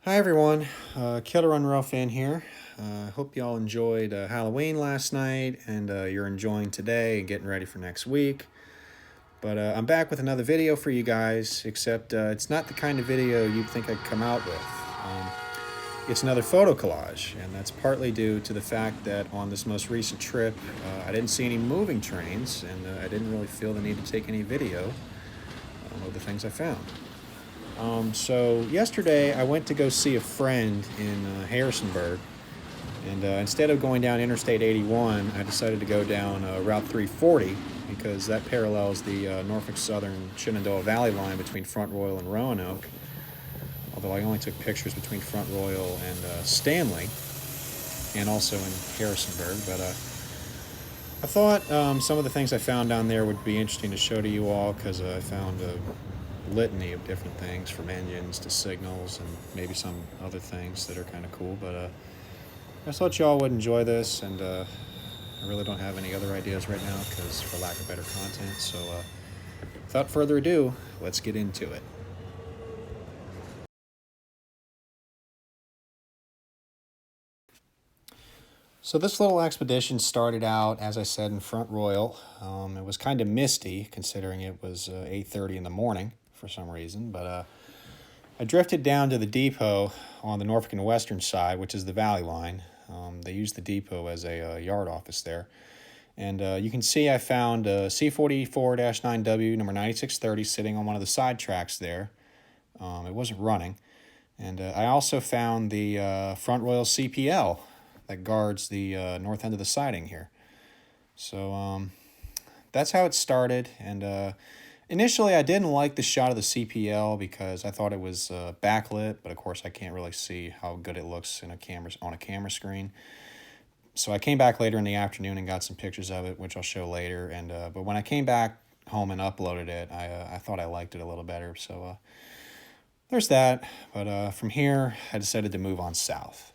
Hi everyone, Killer Unreal fan here. Hope you all enjoyed Halloween last night and you're enjoying today and getting ready for next week. But I'm back with another video for you guys, except it's not the kind of video you'd think I'd come out with. It's another photo collage, and that's partly due to the fact that on this most recent trip, I didn't see any moving trains, and I didn't really feel the need to take any video of the things I found. So yesterday I went to go see a friend in Harrisonburg, and instead of going down Interstate 81, I decided to go down Route 340 because that parallels the Norfolk Southern Shenandoah Valley line between Front Royal and Roanoke. Although I only took pictures between Front Royal and Stanley, and also in Harrisonburg. But I thought some of the things I found down there would be interesting to show to you all because I found a litany of different things from engines to signals and maybe some other things that are kind of cool. But I just thought y'all would enjoy this, and I really don't have any other ideas right now because for lack of better content. So without further ado, let's get into it. So this little expedition started out, as I said, in Front Royal. It was kind of misty considering it was 8:30 in the morning for some reason, but I drifted down to the depot on the Norfolk and Western side, which is the Valley line. They use the depot as a yard office there. And you can see I found a C44-9W number 9630 sitting on one of the side tracks there. It wasn't running. And I also found the Front Royal CPL that guards the north end of the siding here. So that's how it started. And initially I didn't like the shot of the CPL because I thought it was backlit, but of course I can't really see how good it looks in on a camera screen. So I came back later in the afternoon and got some pictures of it, which I'll show later. And but when I came back home and uploaded it, I thought I liked it a little better. So there's that. But from here, I decided to move on south.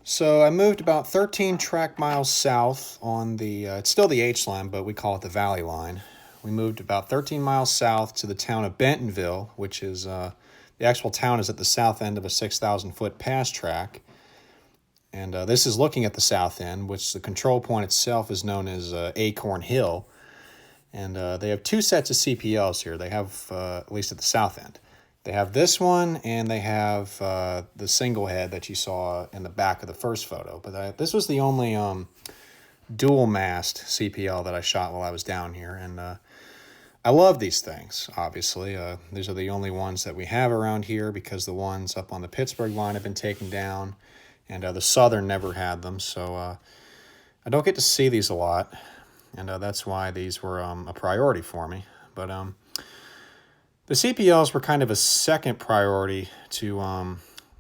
So I moved about 13 track miles south on the, it's still the H line, but we call it the Valley line. We moved about 13 miles south to the town of Bentonville, which is, the actual town is at the south end of a 6,000-foot pass track. And this is looking at the south end, which the control point itself is known as Acorn Hill. And they have two sets of CPLs here. They have, at least at the south end. They have this one, and they have the single head that you saw in the back of the first photo. But this was the only dual-mast CPL that I shot while I was down here. And I love these things, obviously. These are the only ones that we have around here because the ones up on the Pittsburgh line have been taken down, and the Southern never had them. So I don't get to see these a lot, and that's why these were a priority for me. But the CPLs were kind of a second priority to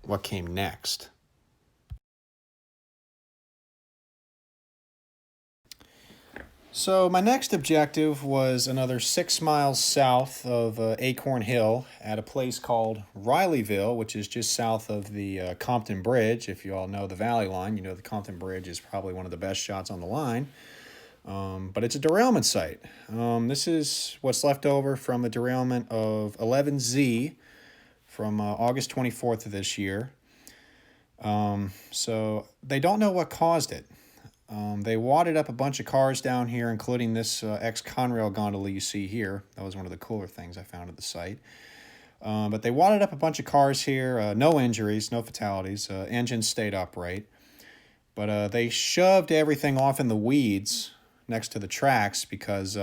what came next. So my next objective was another 6 miles south of Acorn Hill at a place called Rileyville, which is just south of the Compton Bridge. If you all know the Valley line, you know the Compton Bridge is probably one of the best shots on the line. But it's a derailment site. This is what's left over from the derailment of 11Z from August 24th of this year. So they don't know what caused it. They wadded up a bunch of cars down here, including this ex-Conrail gondola you see here. That was one of the cooler things I found at the site. But they wadded up a bunch of cars here. No injuries, no fatalities. Engines stayed upright. But they shoved everything off in the weeds next to the tracks because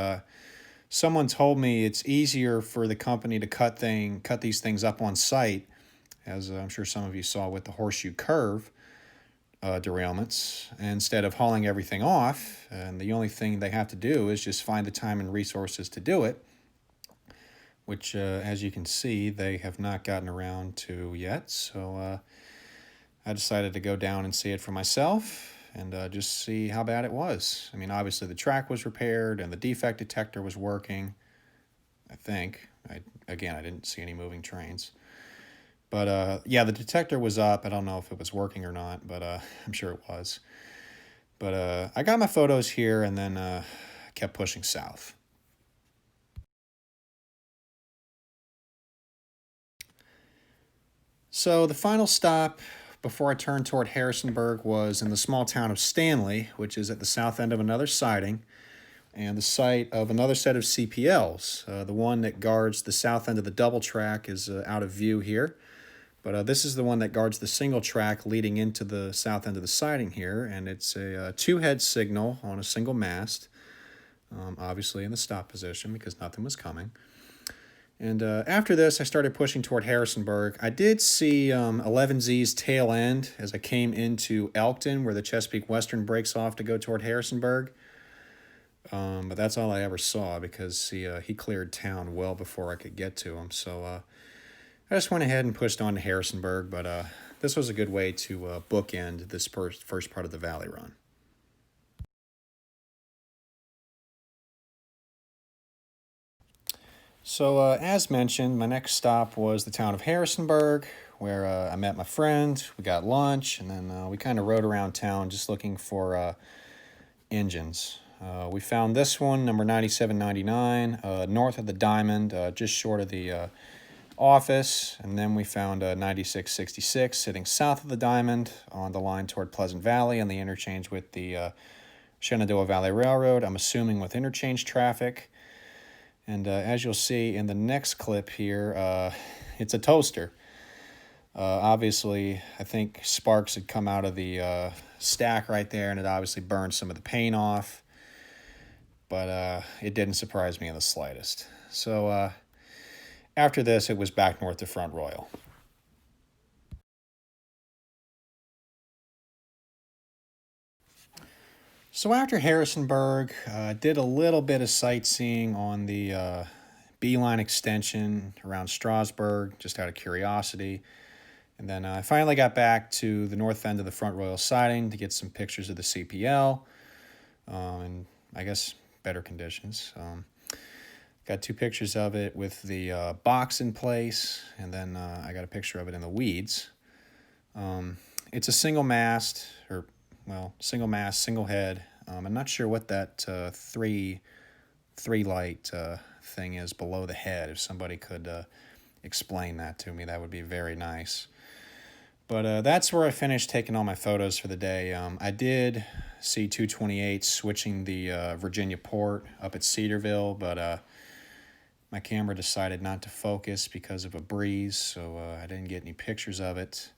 someone told me it's easier for the company to cut these things up on site, as I'm sure some of you saw with the horseshoe curve derailments, instead of hauling everything off. And the only thing they have to do is just find the time and resources to do it, which, as you can see, they have not gotten around to yet. So I decided to go down and see it for myself and just see how bad it was. I mean, obviously the track was repaired and the defect detector was working, I think. Again, I didn't see any moving trains. But yeah, the detector was up. I don't know if it was working or not, but I'm sure it was. But I got my photos here and then kept pushing south. So the final stop before I turned toward Harrisonburg was in the small town of Stanley, which is at the south end of another siding, and the site of another set of CPLs. The one that guards the south end of the double track is out of view here, but this is the one that guards the single track leading into the south end of the siding here, and it's a two-head signal on a single mast, obviously in the stop position because nothing was coming. And after this, I started pushing toward Harrisonburg. I did see 11Z's tail end as I came into Elkton, where the Chesapeake Western breaks off to go toward Harrisonburg. But that's all I ever saw because he cleared town well before I could get to him. So I just went ahead and pushed on to Harrisonburg. But this was a good way to bookend this first part of the Valley Run. So, as mentioned, my next stop was the town of Harrisonburg, where I met my friend. We got lunch, and then we kind of rode around town just looking for engines. We found this one, number 9799, north of the Diamond, just short of the office. And then we found 9666 sitting south of the Diamond on the line toward Pleasant Valley on the interchange with the Shenandoah Valley Railroad, I'm assuming with interchange traffic. And as you'll see in the next clip here, it's a toaster. Obviously, I think sparks had come out of the stack right there, and it obviously burned some of the paint off. But it didn't surprise me in the slightest. So after this, it was back north to Front Royal. So after Harrisonburg, I did a little bit of sightseeing on the B-line extension around Strasburg, just out of curiosity. And then I finally got back to the north end of the Front Royal siding to get some pictures of the CPL, and I guess better conditions. Got two pictures of it with the box in place, and then I got a picture of it in the weeds. It's a single mast, single mast, single head. I'm not sure what that three light thing is below the head. If somebody could explain that to me, that would be very nice. But that's where I finished taking all my photos for the day. I did see 228 switching the Virginia port up at Cedarville, but my camera decided not to focus because of a breeze, so I didn't get any pictures of it.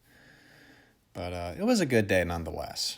But it was a good day nonetheless.